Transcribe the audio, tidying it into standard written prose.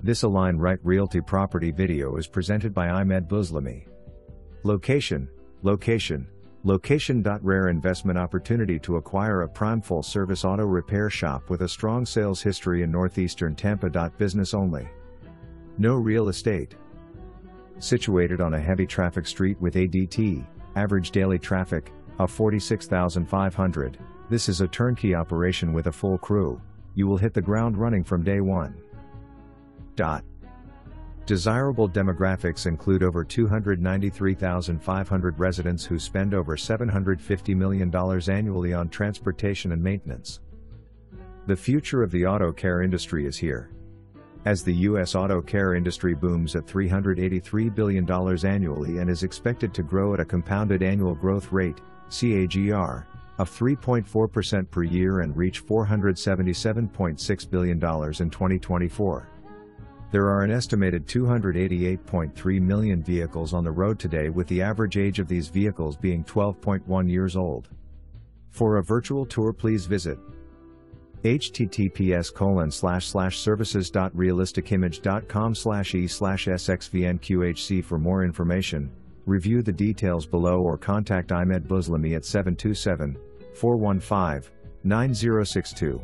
This Align Right Realty property video is presented by Location.Rare investment opportunity to acquire a prime full-service auto repair shop with a strong sales history in Northeastern Tampa.Business ONLY. No real estate. Situated on a heavy traffic street with ADT, average daily traffic, of 46,500, this is a turnkey operation with a full crew. You will hit the ground running from day one. Desirable demographics include over 293,500 residents who spend over $750 million annually on transportation and maintenance. The future of the auto care industry is here. As the U.S. auto care industry booms at $383 billion annually and is expected to grow at a compounded annual growth rate, CAGR, of 3.4% per year and reach $477.6 billion in 2024. There are an estimated 288.3 million vehicles on the road today, with the average age of these vehicles being 12.1 years old. For a virtual tour, please visit https://services.realisticimage.com/e/sxvnqhc for more information. Review the details below or contact Location.Rare at 727-415-9062.